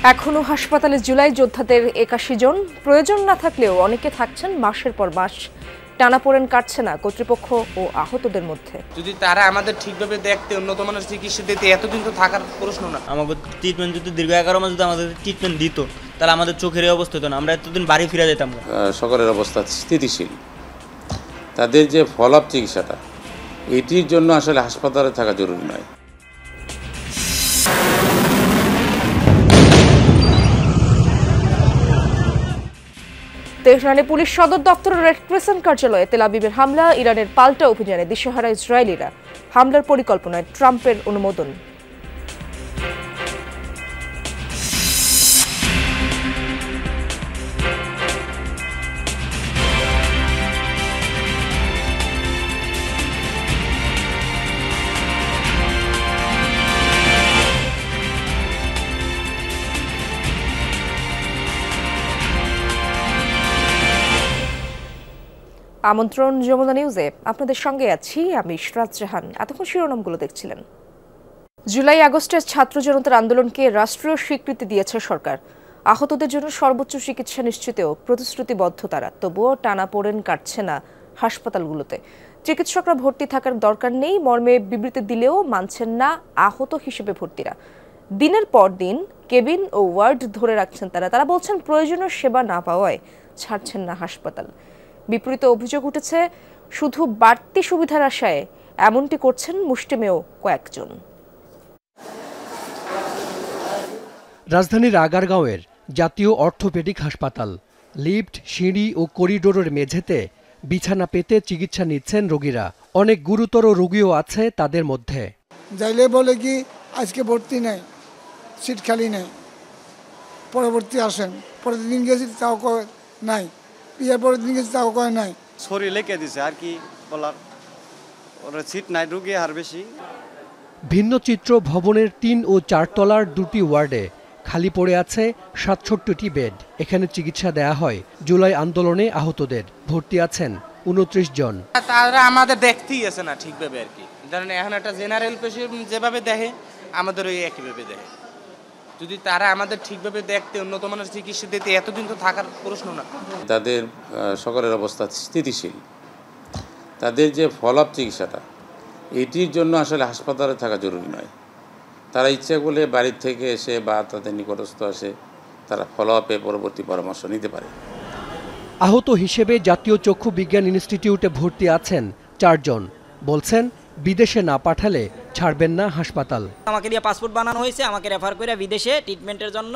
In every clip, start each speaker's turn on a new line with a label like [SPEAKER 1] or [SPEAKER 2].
[SPEAKER 1] এখনো হাসপাতালে জুলাই যোদ্ধাদের ৮১ জন, প্রয়োজন না থাকলেও অনেকে থাকছেন মাসের পর মাস। টানাপোড়েন কাটছে না কর্তৃপক্ষ ও আহতদের মধ্যে।
[SPEAKER 2] যদি তারা আমাদের ঠিকভাবে দেখতে, উন্নত মানের চিকিৎসা দিতে, এতদিন তো থাকার প্রশ্ন না।
[SPEAKER 3] আমাদের ট্রিটমেন্ট যদি দীর্ঘ 11 মাস যদি আমাদের ট্রিটমেন্ট দিত, তাহলে আমাদের চোখের এই অবস্থা হতো না, আমরা এতদিন বাড়ি ফিরে যেতাম।
[SPEAKER 4] সকলের অবস্থা স্থিতিশীল। তাদের যে ফলো আপ চিকিৎসাটা, এটির জন্য আসলে হাসপাতালে থাকা জরুরি নয়।
[SPEAKER 1] তেহরানে পুলিশ সদর দপ্তরের রেড ক্রিসেন্ট কার্যালয়ে তেল আবিবের হামলা, ইরানের পাল্টা অভিযানে দিশেহারা ইসরায়েলিরা, হামলার পরিকল্পনায় ট্রাম্পের অনুমোদন। আমন্ত্রণ যমুনা নিউজে, আপনাদের সঙ্গে আছি আমি ইশরাত জাহান। এতক্ষণ শিরোনামগুলো দেখছিলেন। জুলাই আগস্টের ছাত্র জনতার আন্দোলনকে রাষ্ট্রীয় স্বীকৃতি দিয়েছে সরকার। আহতদের জন্য সর্বোচ্চ চিকিৎসা নিশ্চিতেও প্রতিশ্রুতিবদ্ধ তারা। তবুও টানাপোড়েন কাটছে না হাসপাতালগুলোতে। চিকিৎসকরা ভর্তি থাকার দরকার নেই মর্মে বিবৃতি দিলেও মানছেন না আহত হিসেবে ভর্তিরা। দিনের পর দিন কেবিন ও ওয়ার্ড ধরে রাখছেন তারা বলছেন প্রয়োজনীয় সেবা না পাওয়ায় ছাড়ছেন না হাসপাতাল। বিপরীত অভিযোগ উঠেছে শুধু বাড়তি সুবিধার আশায় এমনটি করছেন মুষ্টিমেয় কয়েকজন।
[SPEAKER 5] রাজধানীর আগারগাঁওয়ের জাতীয় অর্থোপেডিক হাসপাতাল, লিফট, সিঁড়ি ও করিডোরের মেঝেতে বিছানা পেতে চিকিৎসা নিচ্ছেন রোগীরা। অনেক গুরুতর রোগীও আছে তাদের মধ্যে।
[SPEAKER 6] যাইলে বলে কি আজকে ভর্তি নেই, সিট খালি নেই, পরবর্তী আসেন। পরের দিন গেছি তাও নাই, পরের দিন গেছি তাও নাই।
[SPEAKER 7] শরীর লেগে দিছে আর কি বলার, ওরা সিট নাই, রুগী আর বেশি।
[SPEAKER 5] ভিন্ন চিত্র ভবনের ৩ ও ৪ তলার দুটি ওয়ার্ডে খালি পড়ে আছে ৬৭টি বেড। এখানে চিকিৎসা দেয়া হয় জুলাই আন্দোলনে আহতদের। ভর্তি আছেন ২৯ জন।
[SPEAKER 2] তারা আমাদের দেখতেই আছে না ঠিকভাবে আর কি। ধরেন এখন একটা জেনারেল পেশেন্ট যেভাবে দেখে, আমাদের ওই একইভাবে দেখে। যদি তারা আমাদের ঠিকভাবে দেখতে, উন্নত মানের চিকিৎসা দিতে, এতদিন তো থাকার প্রশ্ন না।
[SPEAKER 4] তাদের সকলের অবস্থা স্থিতিশীল। তাদের যে ফলো আপ চিকিৎসাটা, এটির জন্য আসলে হাসপাতালে থাকা জরুরি নয়। তারা ইচ্ছা করলে বাড়ির থেকে এসে বা তাদের নিকটস্থ আসে তারা ফলো আপে পরবর্তী পরামর্শ নিতে পারে।
[SPEAKER 5] আহত হিসেবে জাতীয় চক্ষু বিজ্ঞান ইনস্টিটিউটে ভর্তি আছেন ৪ জন। বলছেন বিদেশে না পাঠালে ছাড়বেন না হাসপাতাল।
[SPEAKER 8] আমাকে দিয়ে পাসপোর্ট বানানো হয়েছে, আমাকে রেফার করে বিদেশে ট্রিটমেন্টের জন্য,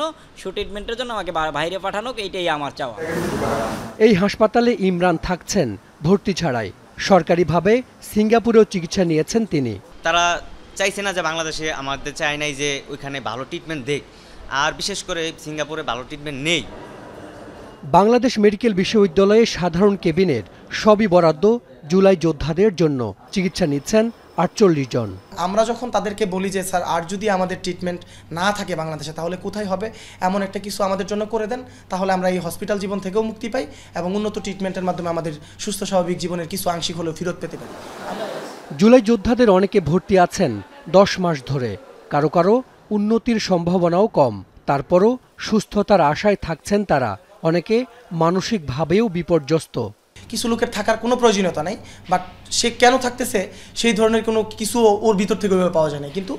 [SPEAKER 8] ট্রিটমেন্টের জন্য আমাকে বাইরে পাঠানো, এইটাই আমার চাওয়া।
[SPEAKER 5] এই হাসপাতালে ইমরান থাকছেন ভর্তি ছাড়াই। সরকারিভাবে সিঙ্গাপুরেও চিকিৎসা নিয়েছেন তিনি।
[SPEAKER 3] তারা চাইছে না যে বাংলাদেশে, আমাদের চায় নাই যে ওইখানে ভালো ট্রিটমেন্ট দেখ, আর বিশেষ করে সিঙ্গাপুরে ভালো ট্রিটমেন্ট নেই।
[SPEAKER 5] বাংলাদেশ মেডিকেল বিশ্ববিদ্যালয়ে সাধারণ কেবিনের সবই বরাদ্দ জুলাই যোদ্ধাদের জন্য। চিকিৎসা নিচ্ছেন ৪৮ জন।
[SPEAKER 9] আমরা যখন তাদেরকে বলি যে স্যার আর যদি আমাদের ট্রিটমেন্ট না থাকে বাংলাদেশে তাহলে কোথায় হবে, এমন একটা কিছু আমাদের জন্য করে দেন, তাহলে আমরা এই হসপিটাল জীবন থেকেও মুক্তি পাই এবং উন্নত ট্রিটমেন্টের মাধ্যমে আমাদের সুস্থ স্বাভাবিক জীবনের কিছু আংশিক হলেও ফেরত পেতে পারি।
[SPEAKER 5] জুলাই যোদ্ধাদের অনেকে ভর্তি আছেন ১০ মাস ধরে। কারো কারো উন্নতির সম্ভাবনাও কম, তারপরও সুস্থতার আশায় থাকছেন তারা। অনেকে মানসিকভাবেও বিপর্যস্ত।
[SPEAKER 9] কিছু লোকের থাকার কোনো প্রয়োজনীয়তা নেই, বাট সে কেন থাকতেছে সেই ধরনের কোনো কিছু ওর ভিতর থেকে পাওয়া যায় না। কিন্তু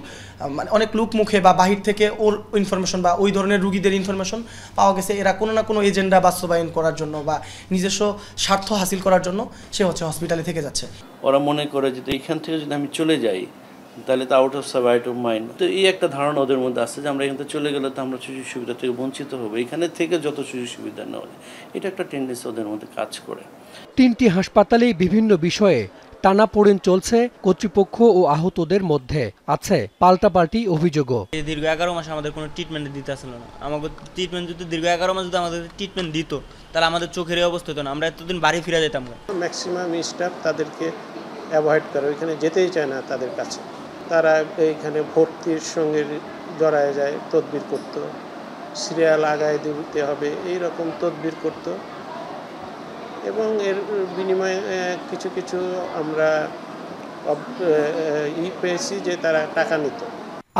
[SPEAKER 9] অনেক লোক মুখে বা বাহির থেকে ওর ইনফরমেশন বা ওই ধরনের রুগীদের ইনফরমেশন পাওয়া গেছে, এরা কোনো না কোনো এজেন্ডা বাস্তবায়ন করার জন্য বা নিজস্ব স্বার্থ হাসিল করার জন্য সে হসপিটালে থেকে যাচ্ছে।
[SPEAKER 10] ওরা মনে করে যে এখান থেকে যদি আমি চলে যাই তাহলে তো out of sight out of mind. তো এই একটা ধারণা ওদের মধ্যে আছে যে আমরা এখান থেকে চলে গেলে তো আমরা সুযোগ সুবিধা থেকে বঞ্চিত হবো, এখানে থেকে যত সুযোগ সুবিধা নেওয়া যায়, এটা একটা টেন্ডেন্সি ওদের মধ্যে কাজ করে। 3টি হাসপাতালেই বিভিন্ন বিষয়ে টানাপোড়েন চলছে কর্তৃপক্ষ ও আহতদের মধ্যে। আছে পাল্টাপাল্টি অভিযোগও।
[SPEAKER 3] দীর্ঘ 11 মাস আমাদের কোনো ট্রিটমেন্ট দিতে আসছিল না। আমাদের ট্রিটমেন্ট যদি দীর্ঘ 11 মাস যদি আমাদের ট্রিটমেন্ট দিত, তাহলে আমাদের চোখের এই অবস্থা হতো না, আমরা এতদিন বাড়ি ফিরে যেতাম।
[SPEAKER 11] ম্যাক্সিমাম স্টাফ তাদেরকে অ্যাভয়েড করে, ওইখানে যেতেই চায় না তাদের কাছে। তারা এইখানে ভর্তির সঙ্গে জড়ায় যায়, তদবির করতো, সিরিয়াল আগায় দিতে হবে এইরকম তদবির করতো। এবং এর বিনিময়ে কিছু কিছু আমরা পেয়েছি যে তারা টাকা নিত।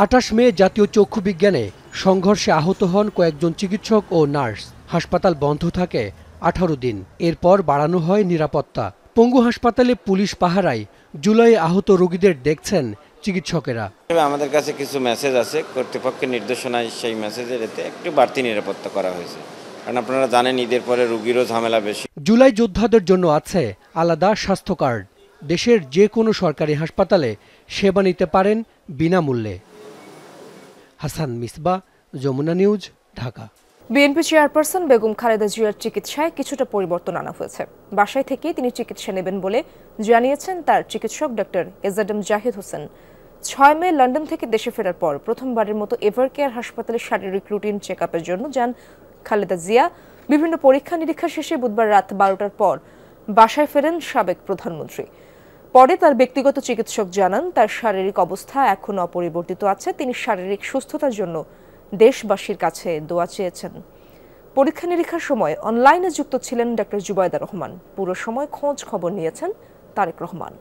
[SPEAKER 5] 28 মে জাতীয় চক্ষু বিজ্ঞানে সংঘর্ষে আহত হন কয়েকজন চিকিৎসক ও নার্স। হাসপাতাল বন্ধ থাকে 18 দিন। এরপর বাড়ানো হয় নিরাপত্তা। পঙ্গু হাসপাতালে পুলিশ পাহারায় জুলাইয়ে আহত রোগীদের দেখছেন চিকিৎসকেরা।
[SPEAKER 12] আমাদের কাছে কিছু মেসেজ আছে, কর্তৃপক্ষের নির্দেশনায় সেই মেসেজের এতে একটু বাড়তি নিরাপত্তা করা হয়েছে, কারণ আপনারা জানেন ঈদের পরে রোগীরও ঝামেলা বেশি।
[SPEAKER 5] জুলাই যোদ্ধাদের জন্য আছে আলাদা স্বাস্থ্য কার্ড। দেশের যে কোনো সরকারি হাসপাতালে সেবা নিতে পারেন বিনামূল্যে। হাসান মিসবাহ, যমুনা নিউজ, ঢাকা।
[SPEAKER 1] বিএনপি চেয়ারপারসন বেগম খালেদা জিয়ার চিকিৎসায় কিছুটা পরিবর্তন আনা হয়েছে। বাসায় থেকেই তিনি চিকিৎসা নেবেন বলে জানিয়েছেন তার চিকিৎসক ডক্টর এজাডেম জাহিদ হোসেন। 6 মে লন্ডন থেকে দেশে ফেরার পর প্রথমবারের মতো এভারকেয়ার হাসপাতালে শারীরিক রুটিন চেক আপের জন্য যান খালেদা জিয়া। বিভিন্ন পরীক্ষা নিরীক্ষা শেষে বুধবার রাত 12টার পর বাসায় ফেরেন সাবেক প্রধানমন্ত্রী। পরে তার ব্যক্তিগত চিকিৎসক জানান তার শারীরিক অবস্থা এখনো অপরিবর্তিত আছে। তিনি শারীরিক সুস্থতার জন্য দেশবাসীর কাছে দোয়া চেয়েছেন। পরীক্ষা নিরীক্ষার সময় অনলাইনে যুক্ত ছিলেন ডক্টর জুবাইদা রহমান। পুরো সময় খোঁজ খবর নিয়েছেন তারেক রহমান।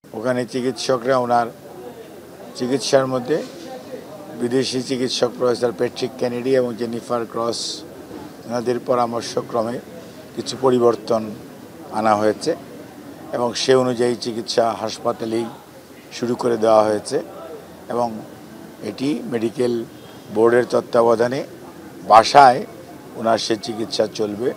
[SPEAKER 13] ওখানে চিকিৎসকরা ওনার চিকিৎসার মধ্যে বিদেশি চিকিৎসক প্রফেসর প্যাট্রিক কেনেডি এবং জেনিফার ক্রস ওনাদের পরামর্শক্রমে কিছু পরিবর্তন আনা হয়েছে এবং সে অনুযায়ী চিকিৎসা হাসপাতালেই শুরু করে দেওয়া হয়েছে এবং এটি মেডিকেল বোর্ডের তত্ত্বাবধানে বাসায় ওনার সে চিকিৎসা চলবে।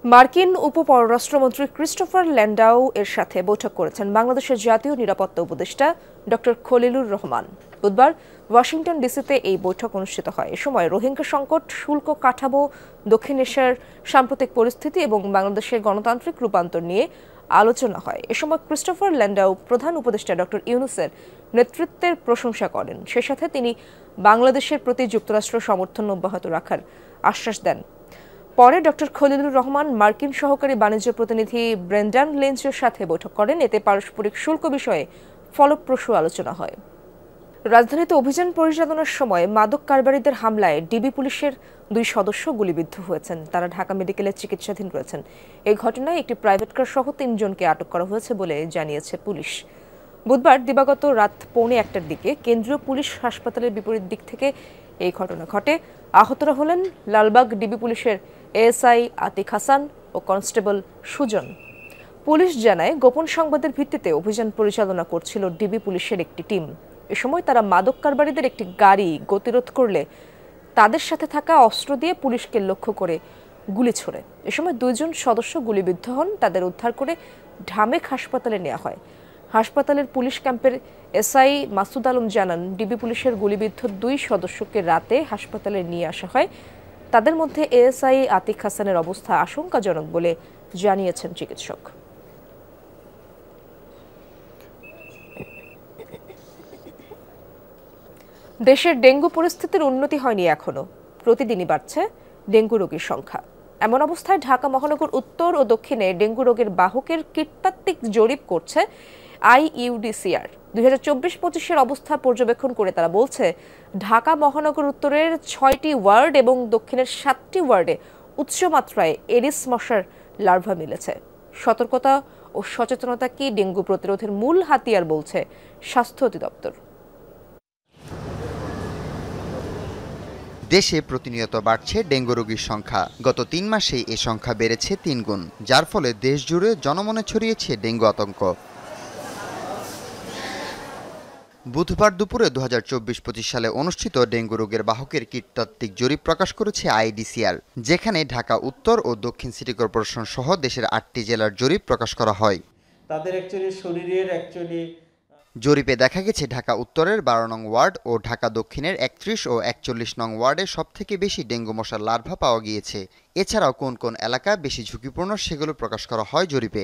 [SPEAKER 1] মার্কিন উপপররাষ্ট্রমন্ত্রী ক্রিস্টোফার ল্যান্ডাউ এর সাথে বৈঠক করেছেন বাংলাদেশের জাতীয় নিরাপত্তা উপদেষ্টা ডক্টর খলিলুর রহমান। বুধবার ওয়াশিংটন ডিসিতে এই বৈঠক অনুষ্ঠিত হয়। এ সময় রোহিঙ্গা সংকট, শুল্ক কাঠামো, দক্ষিণ এশিয়ার সাম্প্রতিক পরিস্থিতি এবং বাংলাদেশের গণতান্ত্রিক রূপান্তর নিয়ে আলোচনা হয়। এ সময় ক্রিস্টোফার ল্যান্ডাউ প্রধান উপদেষ্টা ডক্টর ইউনূসের নেতৃত্বের প্রশংসা করেন। সে সাথে তিনি বাংলাদেশের প্রতি যুক্তরাষ্ট্র সমর্থন অব্যাহত রাখার আশ্বাস দেন। পরে ডক্টর খলিলুর রহমান মার্কিন সহকারী বাণিজ্য প্রতিনিধি ব্রেন্ডান লিঞ্চের সাথে বৈঠক করেন। এতে পারস্পরিক শুল্ক বিষয়ে ফলপ্রসূ আলোচনা হয়। রাজধানীতে অভিযান পরিচালনার সময় মাদক কারবারিদের হামলায় ডিবি পুলিশের 2 সদস্য গুলিবিদ্ধ হয়েছেন। তারা ঢাকা মেডিকেলে চিকিৎসাধীন রয়েছেন। এই ঘটনায় একটি প্রাইভেট কার সহ 3 জনকে আটক করা হয়েছে বলে জানিয়েছে পুলিশ। বুধবার দিবাগত রাত 1:15টার দিকে কেন্দ্রীয় পুলিশ হাসপাতালের বিপরীত দিক থেকে এই ঘটনা ঘটে। আহতরা হলেন লালবাগ ডিবি পুলিশের এএসআই আতিক হাসান ও কনস্টেবল সুজন। পুলিশ জানায় গোপন সংবাদের ভিত্তিতে অভিযান পরিচালনা করছিল ডিবি পুলিশের একটি টিম। এ সময় তারা মাদক কারবারিদের একটি গাড়ি গতিরোধ করলে তাদের সাথে থাকা অস্ত্র দিয়ে পুলিশকে লক্ষ্য করে গুলি ছোড়ে। এ সময় 2 জন সদস্য গুলিবিদ্ধ হন। তাদের উদ্ধার করে ঢামেক হাসপাতালে নেওয়া হয়। হাসপাতালের পুলিশ ক্যাম্পের এসআই মাসুদ আলম জানান, ডিবি পুলিশের গুলিবিদ্ধ 2 সদস্যকে রাতে হাসপাতালে নিয়ে আসা হয়। তাদের মধ্যে এএসআই আতিক হাসানের অবস্থা আশঙ্কাজনক বলে জানিয়েছেন চিকিৎসক। দেশের ডেঙ্গু পরিস্থিতির উন্নতি হয়নি এখনো। প্রতিদিনই বাড়ছে ডেঙ্গু রোগীর সংখ্যা। এমন অবস্থায় ঢাকা মহানগর উত্তর ও দক্ষিণে ডেঙ্গু রোগের বাহকের কীটতাত্ত্বিক জরিপ করছে আইইউডিসিআর। 2024-25-এর অবস্থা পর্যবেক্ষণ করে তারা বলছে, ঢাকা মহানগর উত্তরের 6টি ওয়ার্ড এবং দক্ষিণের 7টি ওয়ার্ডে উচ্চমাত্রায় এডিস মশার লার্ভা মিলেছে। সতর্কতা ও সচেতনতা কি ডেঙ্গু প্রতিরোধের মূল হাতিয়ার বলছে স্বাস্থ্য অধিদপ্তর।
[SPEAKER 14] দেশে প্রতিনিয়ত বাড়ছে ডেঙ্গু রোগীর সংখ্যা। গত 3 মাসেই এ সংখ্যা বেড়েছে 3 গুণ, যার ফলে দেশ জুড়ে জনমনে ছড়িয়েছে ডেঙ্গু আতঙ্ক। বুধবার দুপুরে 2024-25 সালে অনুষ্ঠিত ডেঙ্গু রোগের বাহকের কীটতাত্ত্বিক জরিপ প্রকাশ করেছে আইডিসিআর, যেখানে ঢাকা উত্তর ও দক্ষিণ সিটি কর্পোরেশন সহ দেশের 8টি জেলার জরিপ প্রকাশ করা হয়।
[SPEAKER 15] তাদের শরীরের
[SPEAKER 14] জরিপে দেখা গেছে ঢাকা উত্তরের 12 নং ওয়ার্ড ও ঢাকা দক্ষিণের 31 ও 41 নং ওয়ার্ডে সবথেকে বেশি ডেঙ্গু মশার লার্ভা পাওয়া গিয়েছে। এছাড়াও কোন কোন এলাকা বেশি ঝুঁকিপূর্ণ সেগুলো প্রকাশ করা হয় জরিপে।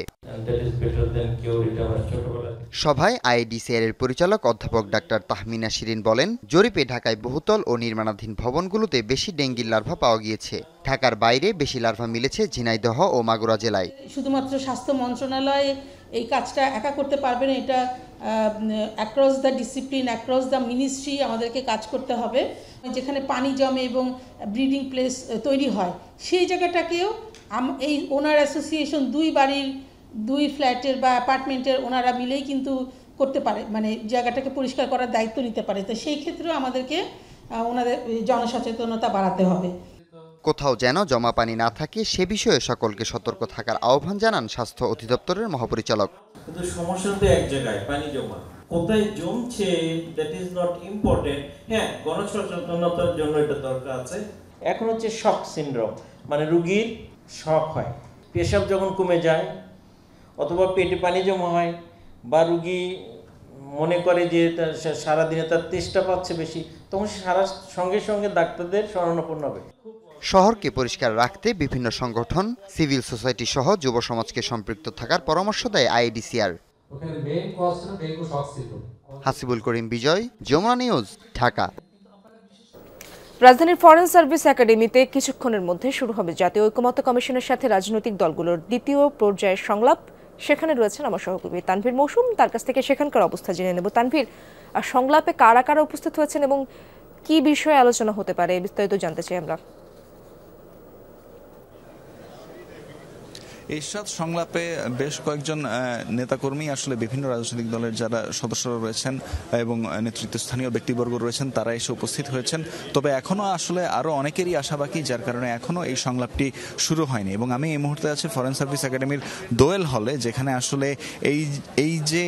[SPEAKER 14] সভায় আইডিসিআর এর পরিচালক অধ্যাপক ডাক্তার তাহমিনা শিরিন বলেন, জরিপে ঢাকায় বহুতল ও নির্মাণাধীন ভবনগুলোতে বেশি ডেঙ্গির লার্ভা পাওয়া গিয়েছে। ঢাকার বাইরে বেশি লার্ভা মিলেছে ঝিনাইদহ ও মাগুরা জেলায়।
[SPEAKER 16] শুধুমাত্র স্বাস্থ্য মন্ত্রণালয় এই কাজটা একা করতে পারবে না, এটা across the discipline, across the ministry আমাদেরকে কাজ করতে হবে। যেখানে পানি জমে এবং ব্রিডিং প্লেস তৈরি হয় সেই জায়গাটাকেও এই ওনার অ্যাসোসিয়েশন 2 বাড়ির 2 ফ্ল্যাটের বা অ্যাপার্টমেন্টের ওনারা মিলেই কিন্তু করতে পারে, মানে জায়গাটাকে পরিষ্কার করার দায়িত্ব নিতে পারে। তো সেই ক্ষেত্রেও আমাদেরকে ওনাদের জনসচেতনতা বাড়াতে হবে।
[SPEAKER 14] কোথাও যেন জমা পানি না থাকে সে বিষয়ে সকলকে সতর্ক থাকার আহ্বান জানান স্বাস্থ্য অধিদপ্তরের মহাপরিচালক।
[SPEAKER 15] কিন্তু সমস্যা তো এক জায়গায়, পানি জমা কোথায় জমছে দ্যাট ইজ নট ইম্পর্টেন্ট। হ্যাঁ, গণসচেতনতার জন্য এটা দরকার আছে। এখন হচ্ছে শক সিনড্রোম, মানে রোগীর শক হয়, পেশাব যখন কমে যায় অথবা পেটে পানি জমা হয় বা রোগী মনে করে যে সারাদিনে তার তেষ্টা পাচ্ছে বেশি, তখন সঙ্গে সঙ্গে ডাক্তারদের শরণাপন্ন হবে।
[SPEAKER 14] শহরকে পরিষ্কার রাখতে বিভিন্ন সংগঠন, সিভিল সোসাইটি সহ যুব সমাজকে সম্পৃক্ত থাকার পরামর্শ দেয় আইডিসিআর। হাসিবুল করিম বিজয়, যমুনা নিউজ, ঢাকা।
[SPEAKER 1] রাজধানীর ফরেন সার্ভিস একাডেমিতে কিছুক্ষণের মধ্যে শুরু হবে জাতীয় ঐকমত্য কমিশনের সাথে রাজনৈতিক দলগুলোর দ্বিতীয় পর্যায়ের সংলাপ। সেখানে রয়েছেন আমার সহকর্মী তানভীর মৌসুম, তার কাছ থেকে সেখানকার অবস্থা জেনে নেব। তানভীর, সংলাপে কারা কারা উপস্থিত হয়েছেন এবং কি বিষয়ে আলোচনা হতে পারে বিস্তারিত জানতে চাই আমরা।
[SPEAKER 17] এরশাদ, সংলাপে বেশ কয়েকজন নেতাকর্মী আসলে বিভিন্ন রাজনৈতিক দলের যারা সদস্যরা রয়েছেন এবং নেতৃত্বস্থানীয় ব্যক্তিবর্গ রয়েছেন তারা এসে উপস্থিত হয়েছেন। তবে এখনও আসলে আরও অনেকেরই আশা বাকি, যার কারণে এখনও এই সংলাপটি শুরু হয়নি। এবং আমি এই মুহূর্তে আছি ফরেন সার্ভিস একাডেমির দোয়েল হলে, যেখানে আসলে এই যে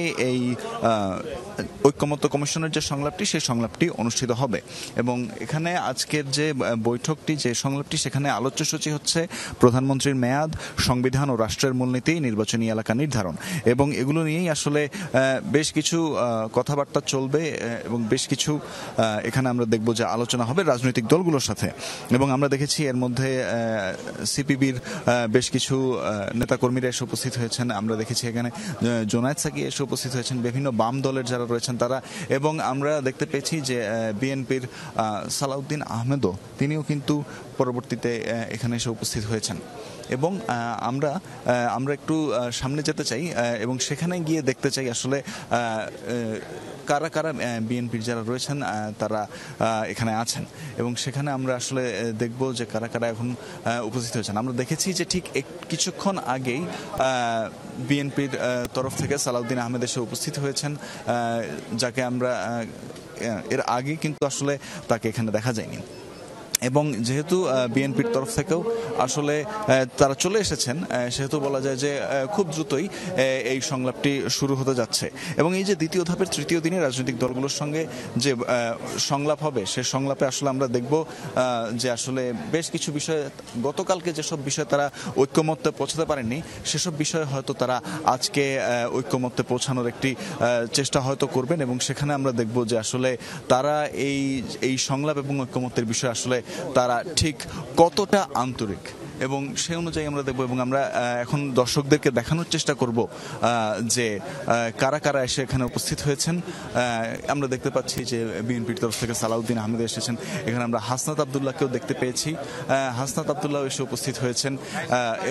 [SPEAKER 17] ঐকমত্য কমিশনের যে সংলাপটি সেই সংলাপটি অনুষ্ঠিত হবে। এবং এখানে আজকের যে বৈঠকটি, যে সংলাপটি, সেখানে আলোচ্যসূচি হচ্ছে প্রধানমন্ত্রীর মেয়াদ, সংবিধান ও রাষ্ট্রের মূলনীতি, নির্বাচনী এলাকা নির্ধারণ, এবং এগুলো নিয়েই আসলে বেশ কিছু কথাবার্তা চলবে এবং বেশ কিছু এখানে আমরা দেখব যে আলোচনা হবে রাজনৈতিক দলগুলোর সাথে। এবং আমরা দেখেছি এর মধ্যে সিপিবির বেশ কিছু নেতাকর্মীরা এসে উপস্থিত হয়েছেন। আমরা দেখেছি এখানে জোনায়েদ সাকি এসে উপস্থিত হয়েছেন, বিভিন্ন বাম দলের যারা রয়েছেন তারা, এবং আমরা দেখতে পেয়েছি যে বিএনপির সালাউদ্দিন আহমেদও তিনিও কিন্তু পরবর্তীতে এখানে এসে উপস্থিত হয়েছেন। এবং আমরা একটু সামনে যেতে চাই এবং সেখানে গিয়ে দেখতে চাই আসলে কারা কারা বিএনপির যারা রয়েছেন তারা এখানে আছেন, এবং সেখানে আমরা আসলে দেখব যে কারা কারা এখন উপস্থিত হয়েছেন। আমরা দেখেছি যে ঠিক কিছুক্ষণ আগেই বিএনপির তরফ থেকে সালাউদ্দিন আহমেদ এসে উপস্থিত হয়েছেন, যাকে আমরা এর আগে কিন্তু আসলে তাকে এখানে দেখা যায়নি। এবং যেহেতু বিএনপির তরফ থেকেও আসলে তারা চলে এসেছেন, সেহেতু বলা যায় যে খুব দ্রুতই এই সংলাপটি শুরু হতে যাচ্ছে। এবং এই যে দ্বিতীয় ধাপের তৃতীয় দিনে রাজনৈতিক দলগুলোর সঙ্গে যে সংলাপ হবে, সে সংলাপে আসলে আমরা দেখব যে আসলে বেশ কিছু বিষয়ে গতকালকে যেসব বিষয়ে তারা ঐক্যমত্যে পৌঁছাতে পারেননি, সেসব বিষয়ে হয়তো তারা আজকে ঐক্যমত্যে পৌঁছানোর একটি চেষ্টা হয়তো করবেন। এবং সেখানে আমরা দেখব যে আসলে তারা এই সংলাপ এবং ঐক্যমত্যের বিষয়ে আসলে তারা ঠিক কতটা আন্তরিক, এবং সেই অনুযায়ী আমরা দেখব। এবং আমরা এখন দর্শকদেরকে দেখানোর চেষ্টা করব যে কারা কারা এসে এখানে উপস্থিত হয়েছেন। আমরা দেখতে পাচ্ছি যে বিএনপির তরফ থেকে সালাউদ্দিন আহমেদ এসেছেন, এখানে আমরা হাসনাত আবদুল্লাহকেও দেখতে পেয়েছি, হাসনাত আবদুল্লাহ এসে উপস্থিত হয়েছেন।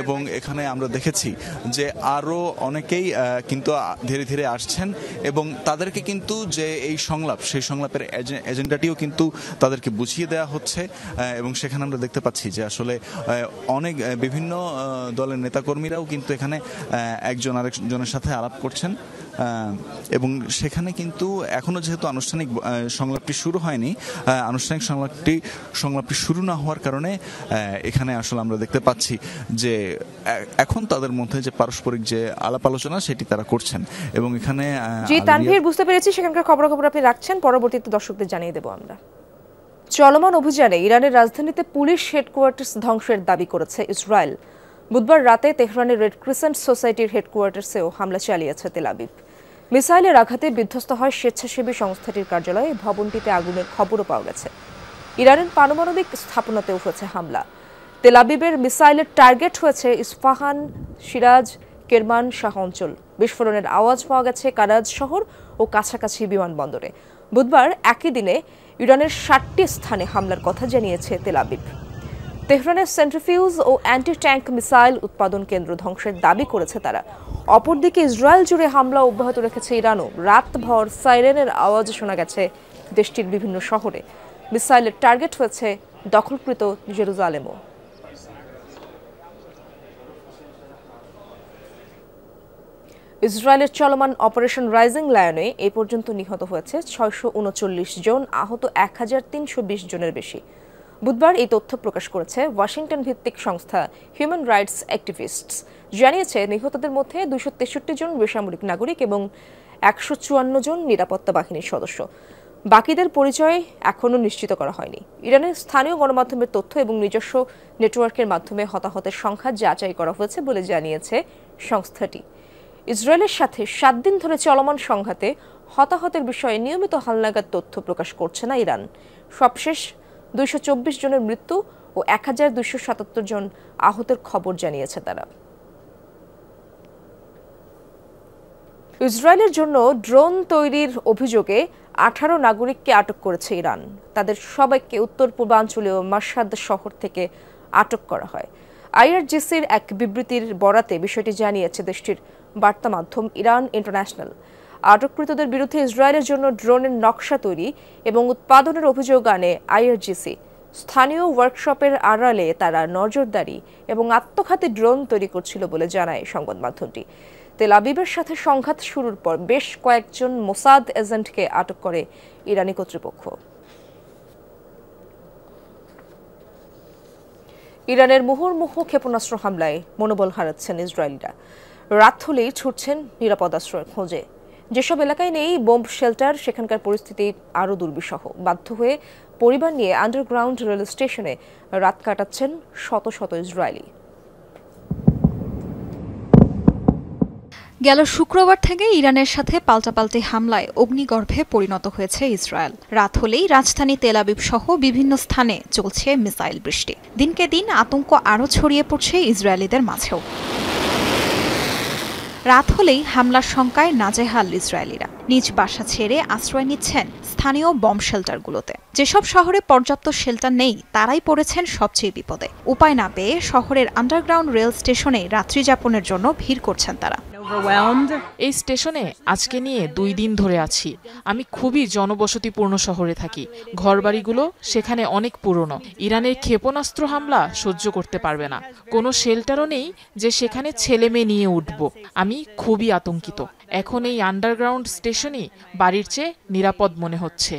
[SPEAKER 17] এবং এখানে আমরা দেখেছি যে আরও অনেকেই কিন্তু ধীরে ধীরে আসছেন, এবং তাদেরকে কিন্তু যে এই সংলাপ, সেই সংলাপের এজেন্ডাটিও কিন্তু তাদেরকে বুঝিয়ে দেওয়া হচ্ছে। এবং সেখানে আমরা দেখতে পাচ্ছি যে আসলে অনেক বিভিন্ন দলের নেতাকর্মীরাও কিন্তু এখানে একজন আরেকজনের সাথে আলাপ করছেন। এবং সেখানে কিন্তু এখনও যেহেতু আনুষ্ঠানিক সংলাপটি শুরু হয়নি, আনুষ্ঠানিক সংলাপটি শুরু না হওয়ার কারণে এখানে আসলে আমরা দেখতে পাচ্ছি যে এখন তাদের মধ্যে যে পারস্পরিক যে আলাপ আলোচনা সেটি তারা করছেন। এবং এখানে
[SPEAKER 1] তানভীর, বুঝতে পেরেছি সেখানকার খবরাখবর আপনি রাখছেন, পরবর্তীতে দর্শকদের জানিয়ে দেব আমরা। চলমান অভিযানে ইরানের রাজধানীতে পুলিশ হেডকোয়ার্টার্স ধ্বংসের দাবি করেছে ইসরায়েল। বুধবার রাতে তেহরানের রেড ক্রিসেন্ট সোসাইটির হেডকোয়ার্টার্সেও হামলা চালিয়েছে তেল আবিব। মিসাইলের আঘাতে বিধ্বস্ত হয় স্বেচ্ছাসেবী সংস্থাটির কার্যালয়ে, ভবনটিতে আগুনের খবরও পাওয়া গেছে। ইরানের পারমাণবিক স্থাপনাতেও হয়েছে হামলা। তেল আবিবের মিসাইলের টার্গেট হয়েছে ইস্পাহান, সিরাজ, কেরমান শাহ অঞ্চল। বিস্ফোরণের আওয়াজ পাওয়া গেছে কারাজ শহর ও কাছাকাছি বিমানবন্দরে। বুধবার একই দিনে ইরানের 60টি স্থানে হামলার কথা জানিয়েছে তেল আবিব। তেহরানের সেন্ট্রিফিউজ ও অ্যান্টি ট্যাঙ্ক মিসাইল উৎপাদন কেন্দ্র ধ্বংসের দাবি করেছে তারা। অপরদিকে ইসরায়েল জুড়ে হামলা অব্যাহত রেখেছে ইরানও। রাতভর সাইরেনের আওয়াজ শোনা গেছে দেশটির বিভিন্ন শহরে। মিসাইলের টার্গেট হয়েছে দখলকৃত জেরুজালেমও। ইসরায়েলের চলমান অপারেশন রাইজিং লায়নে এ পর্যন্ত নিহত হয়েছে 639 জন, আহত 1320 জনের বেশি। বুধবার এই তথ্য প্রকাশ করেছে ওয়াশিংটন ভিত্তিক সংস্থা হিউম্যান রাইটস অ্যাক্টিভিস্টস। জানিয়েছে নিহতদের মধ্যে 263 জন বেসামরিক নাগরিক এবং 154 জন নিরাপত্তা বাহিনীর সদস্য। বাকিদের পরিচয় এখনও নিশ্চিত করা হয়নি। ইরানের স্থানীয় গণমাধ্যমের তথ্য এবং নিজস্ব নেটওয়ার্কের মাধ্যমে হতাহতের সংখ্যা যাচাই করা হয়েছে বলে জানিয়েছে সংস্থাটি। ইসরায়েলের সাথে 7 দিন ধরে চলমান সংঘাতে হতাহতের বিষয়ে নিয়মিত হালনাগাদ তথ্য প্রকাশ করছে না ইরান। সবশেষ 224 জনের মৃত্যু ও 1277 জন আহতের খবর জানিয়েছে তারা। ইসরায়েলের জন্য ড্রোন তৈরির অভিযোগে 18 নাগরিককে আটক করেছে ইরান। তাদের সবাইকে উত্তর পূর্বাঞ্চলীয় মাশহাদ শহর থেকে আটক করা হয়। আইআরজিসির এক বিবৃতির বরাতে বিষয়টি জানিয়েছে দেশটির বার্তা মাধ্যম ইরান ইন্টারন্যাশনাল। আটককৃতদের বিরুদ্ধে ইসরায়েলের জন্য ড্রোনের নকশা তৈরি এবং উৎপাদনের অভিযোগ আনে আইআরজিসি। স্থানীয় ওয়ার্কশপের আড়ালে তারা নজরদারি এবং আত্মঘাতী ড্রোন তৈরি করছিল বলে জানায় সংবাদ মাধ্যমটি। তেল আবিবের সাথে সংঘাত শুরুর পর বেশ কয়েকজন মোসাদ এজেন্টকে আটক করে ইরানি কর্তৃপক্ষ। ইরানের মুহুর্মুহু ক্ষেপণাস্ত্র হামলায় মনোবল হারাচ্ছেন ইসরায়েলিরা। রাত হলেই ছুটছেন নিরাপদ আশ্রয়ের খোঁজে। যেসব এলাকায় নেই বোম্ব শেল্টার, সেখানকার পরিস্থিতি আরও দুর্বিষহ। বাধ্য হয়ে পরিবার নিয়ে আন্ডারগ্রাউন্ড রেল স্টেশনে রাত কাটাচ্ছেন শত শত ইসরায়েলি।
[SPEAKER 18] গেল শুক্রবার থেকে ইরানের সাথে পাল্টাপাল্টি হামলায় অগ্নিগর্ভে পরিণত হয়েছে ইসরায়েল। রাত হলেই রাজধানী তেল আবিব সহ বিভিন্ন স্থানে চলছে মিসাইল বৃষ্টি। দিনকে দিন আতঙ্ক আরও ছড়িয়ে পড়ছে ইসরায়েলিদের মাঝেও। রাত হলেই হামলার শঙ্কায় নাজেহাল ইসরায়েলিরা। নিজ বাসা ছেড়ে আশ্রয় নিচ্ছেন স্থানীয় বম্ব শেল্টারগুলোতে। যেসব শহরে পর্যাপ্ত শেল্টার নেই তারাই পড়েছেন সবচেয়ে বিপদে। উপায় না পেয়ে শহরের আন্ডারগ্রাউন্ড রেল স্টেশনে রাত্রি যাপনের জন্য ভিড় করছেন তারা।
[SPEAKER 19] এই স্টেশনে আজকে নিয়ে 2 দিন ধরে আছি। আমি খুবই জনবসতিপূর্ণ শহরে থাকি। ঘরবাড়িগুলো সেখানে অনেক পুরনো। ইরানের ক্ষেপণাস্ত্র হামলা সহ্য করতে পারবে না। কোনো শেল্টারও নেই যে সেখানে ছেলে মেয়ে নিয়ে উঠব। আমি খুবই আতঙ্কিত। এখন এই আন্ডারগ্রাউন্ড স্টেশনই বাড়ির চেয়ে নিরাপদ মনে হচ্ছে।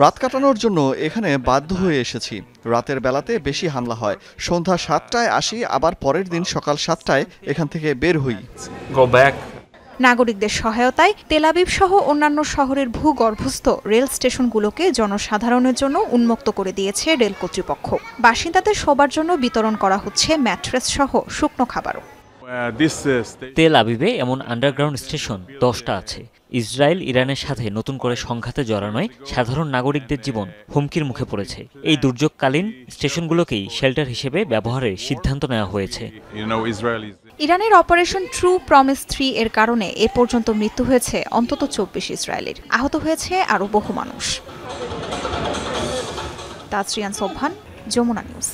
[SPEAKER 20] রাত কাটানোর জন্য এখানে বাধ্য হয়ে এসেছি। রাতের বেলাতে বেশি হামলা হয়। সন্ধ্যা 7টায় আসি, আবার পরের দিন সকাল 7টায় এখান থেকে বের হই।
[SPEAKER 18] নাগরিকদের সহায়তায় তেল আবিব সহ অন্যান্য শহরের ভূগর্ভস্থ রেল স্টেশনগুলোকে জনসাধারণের জন্য উন্মুক্ত করে দিয়েছে রেল কর্তৃপক্ষ। বাসিন্দাদের সবার জন্য বিতরণ করা হচ্ছে ম্যাট্রেস সহ শুকনো খাবারও।
[SPEAKER 21] তেল আবিবে এমন আন্ডারগ্রাউন্ড স্টেশন 10টা আছে। ইসরায়েল ইরানের সাথে নতুন করে সংঘাতে জড়ানোয় সাধারণ নাগরিকদের জীবন হুমকির মুখে পড়েছে। এই দুর্যোগকালীন স্টেশনগুলোকেই শেল্টার হিসেবে ব্যবহারের সিদ্ধান্ত নেওয়া হয়েছে।
[SPEAKER 18] ইরানের অপারেশন ট্রু প্রমিস 3 এর কারণে এ পর্যন্ত মৃত্যু হয়েছে অন্তত 24 ইসরায়েলির। আহত হয়েছে আরও বহু মানুষ। তাসরিয়ান সোবহান, যমুনা নিউজ।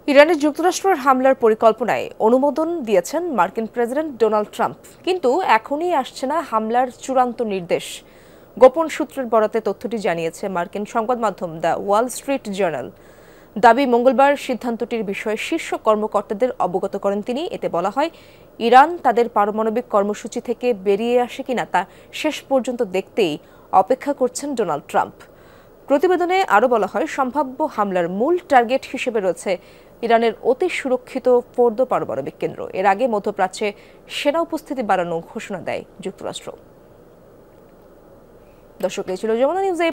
[SPEAKER 1] ইরানের যুক্তরাষ্ট্রের হামলার পরিকল্পনায় অনুমোদন দিয়েছেন মার্কিন প্রেসিডেন্ট ডোনাল্ড ট্রাম্প, কিন্তু এখনই আসছে না হামলার চূড়ান্ত নির্দেশ। গোপন সূত্রের বরাতে তথ্যটি জানিয়েছে মার্কিন সংবাদ মাধ্যম দ্য ওয়াল স্ট্রিট জার্নাল। দাবি, মঙ্গলবার সিদ্ধান্তটির বিষয়ে শীর্ষ কর্মকর্তাদের অবগত করেন তিনি। এতে বলা হয়, ইরান তাদের পারমাণবিক কর্মসূচি থেকে বেরিয়ে আসে কিনা তা শেষ পর্যন্ত দেখতেই অপেক্ষা করছেন ডোনাল্ড ট্রাম্প। প্রতিবেদনে আরও বলা হয়, সম্ভাব্য হামলার মূল টার্গেট হিসেবে রয়েছে ইরানের অতি সুরক্ষিত ফোর্দো পারমাণবিক কেন্দ্র। এর আগে মধ্যপ্রাচ্যে সেনা উপস্থিতি বাড়ানোর ঘোষণা দেয় যুক্তরাষ্ট্র। দর্শক, এই ছিল যমুনা নিউজে।